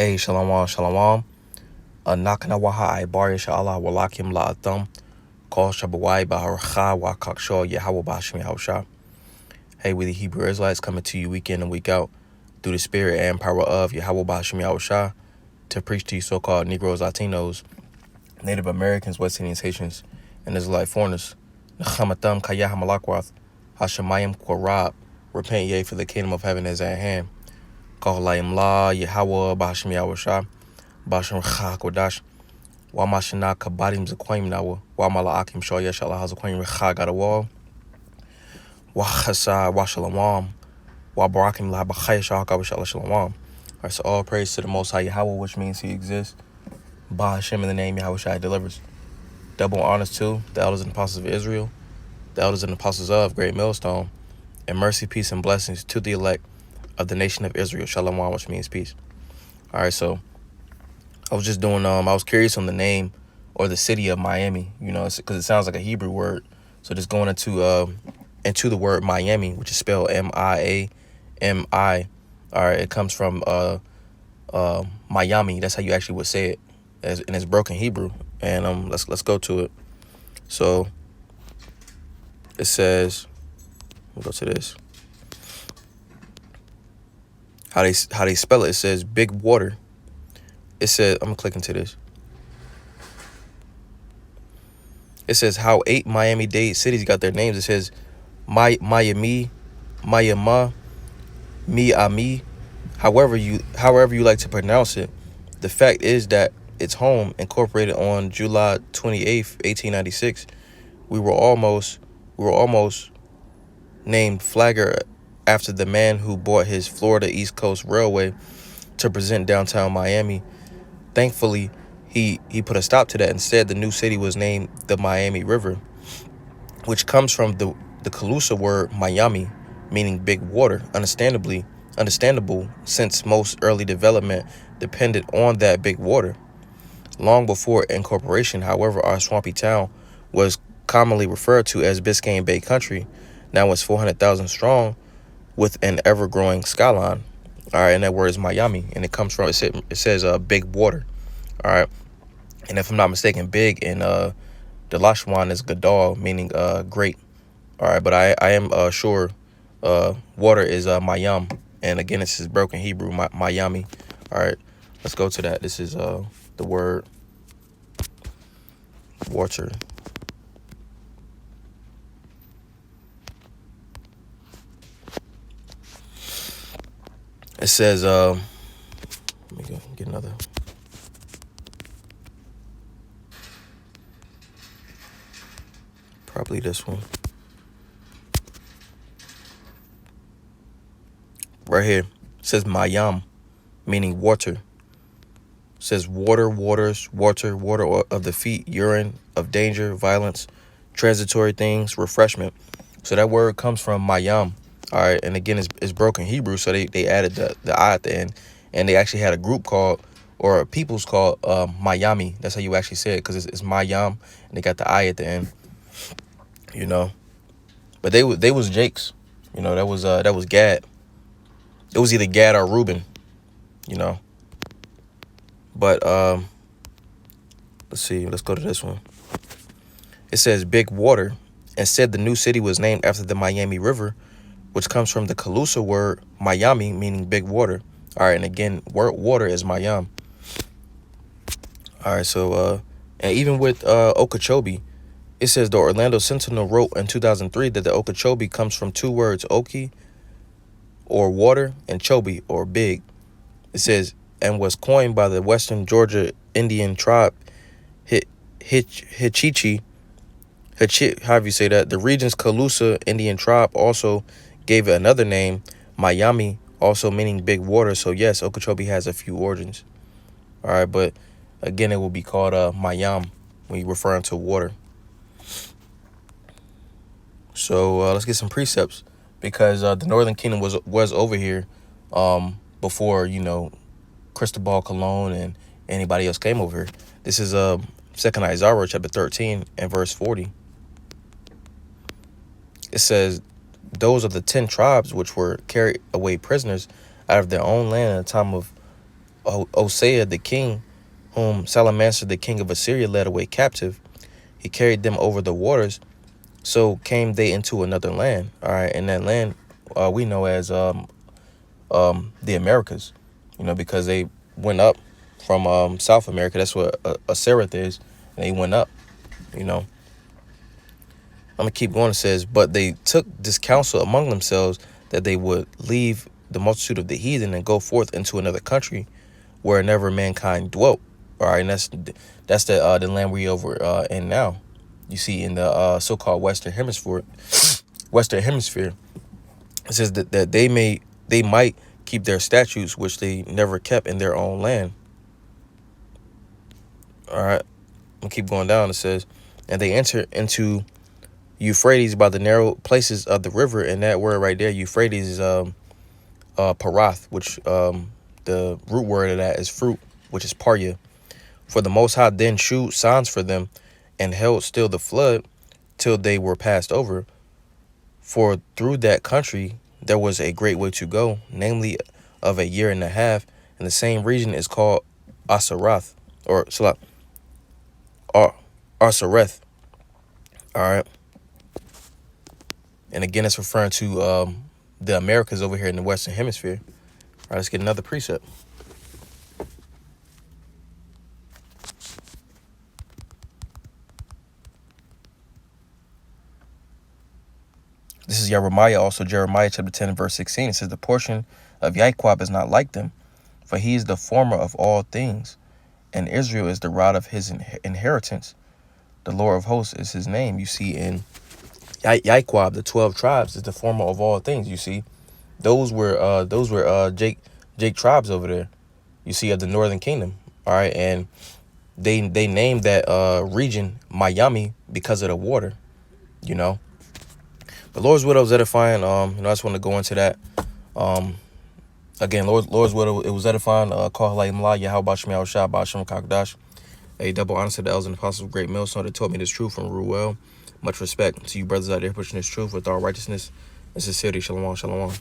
Hey, shalom, shalom. Nakana waha I bar inshallah walakim la atham. Call Shabawai Baharcha wa Kakshaw Yahweh Bashmi Hausha. Hey, we the Hebrew Israelites coming to you week in and week out through the spirit and power of Yahweh Bashmi Hausha to preach to you so-called Negroes, Latinos, Native Americans, West Indians, Haitians, and Israelite foreigners. Nachamatam Kayah Malakwath Hashemayim Kwarab. Repent ye, for the kingdom of heaven is at hand. Call Layim La Yahweh Bashmi Hausha. Bashim Chakodash. Wa mashina kabadim zakwim nawa. Wa malaakim shoya shala zakwim recha got a wall. Wa chasa wa shalom. Wa barakim la bachaya shaka wa shalom. Alright, so all praise to the Most High Yahweh, which means He exists. Ba Hashem, in the name Yahweh Shai delivers. Double honors to the elders and apostles of Israel, the elders and apostles of Great Millstone, and mercy, peace, and blessings to the elect of the nation of Israel. Shalom, which means peace. Alright, so I was just doing, I was curious on the name or the city of Miami, you know, because it sounds like a Hebrew word. So just going into the word Miami, which is spelled M-I-A-M-I. All right, it comes from Mayami. That's how you actually would say it, and it's broken Hebrew. And let's go to it. So it says, we'll go to this. How they spell it? It says big water. It says, I'm gonna click into this. It says how 8 Miami-Dade cities got their names. It says Mayami, Mayama, Miami. However you like to pronounce it. The fact is that its home, incorporated on July 28th, 1896, we were almost named Flagger after the man who bought his Florida East Coast Railway to present downtown Miami. Thankfully, he put a stop to that. Instead, the new city was named the Miami River, which comes from the Calusa word Mayami, meaning big water. Understandable, since most early development depended on that big water. Long before incorporation, however, our swampy town was commonly referred to as Biscayne Bay Country. Now it's 400,000 strong with an ever-growing skyline. All right, and that word is Miami, and it comes from, it says big water. All right, and if I'm not mistaken, big in the Lashwan is Gadol, meaning great. All right, but I am sure water is Mayam, and again, this is broken Hebrew, Mayami. All right, let's go to that. This is the word water. It says, let me go get another. Probably this one. Right here. It says Mayam, meaning water. It says water, waters, water of the feet, urine, of danger, violence, transitory things, refreshment. So that word comes from Mayam. All right, and again, it's broken Hebrew, so they added the I at the end, and they actually had a group called, or a people's called Mayami. That's how you actually say it, because it's Mayam, and they got the I at the end. You know, but they was Jakes. You know, that was Gad. It was either Gad or Reuben. You know, but let's see. Let's go to this one. It says big water. Instead, the new city was named after the Miami River, which comes from the Calusa word Mayami, meaning big water. All right, and again, word water is Mayam. All right, so and even with Okeechobee, it says the Orlando Sentinel wrote in 2003 that the Okeechobee comes from two words, Okie, or water, and Chobe, or big. It says, and was coined by the Western Georgia Indian tribe Hitchiti. However you say that. The region's Calusa Indian tribe also gave it another name, Mayami, also meaning big water. So yes, Okeechobee has a few origins. All right, but again, it will be called Mayam when you're referring to water. So let's get some precepts, because the Northern Kingdom was over here before, you know, Cristobal Colon and anybody else came over here. This is 2nd Isaiah chapter 13 and verse 40. It says, those are the 10 tribes which were carried away prisoners out of their own land at the time of Osea the king, whom Salamander the king of Assyria led away captive, he carried them over the waters. So came they into another land. All right, and that land we know as the Americas, because they went up from South America. That's what Assyria is, and they went up. I'm gonna keep going. It says, but they took this counsel among themselves that they would leave the multitude of the heathen and go forth into another country where never mankind dwelt. All right, and that's the land we over in now. You see, in the so-called Western Hemisphere, it says that they might keep their statutes which they never kept in their own land. All right, I'm gonna keep going down. It says, and they enter into Euphrates by the narrow places of the river, and that word right there, Euphrates, is parath, which the root word of that is fruit, which is parya. For the Most High then shewed signs for them, and held still the flood till they were passed over. For through that country there was a great way to go, namely of a year and a half, and the same region is called Asarath, or Asareth. All right. And again, it's referring to the Americas over here in the Western Hemisphere. All right, let's get another precept. This is Jeremiah, also Jeremiah chapter 10 and verse 16. It says, the portion of Yaquab is not like them, for he is the former of all things, and Israel is the rod of his inheritance. The Lord of hosts is his name. You see, in Yaquab, the 12 tribes is the former of all things. You see, those were Jake tribes over there. You see, of the northern kingdom. All right, and they named that region Mayami because of the water. The Lord's will was edifying. I just want to go into that. Again, Lord's will, it was edifying. Call like Mla, Yahweh Bashim Yahushua, Bashim Kakdash. A double honor to the elders and apostles of Great Millstone that taught me this truth from Ruel. Much respect to you brothers out there pushing this truth with all righteousness and sincerity. Shalom, shalom.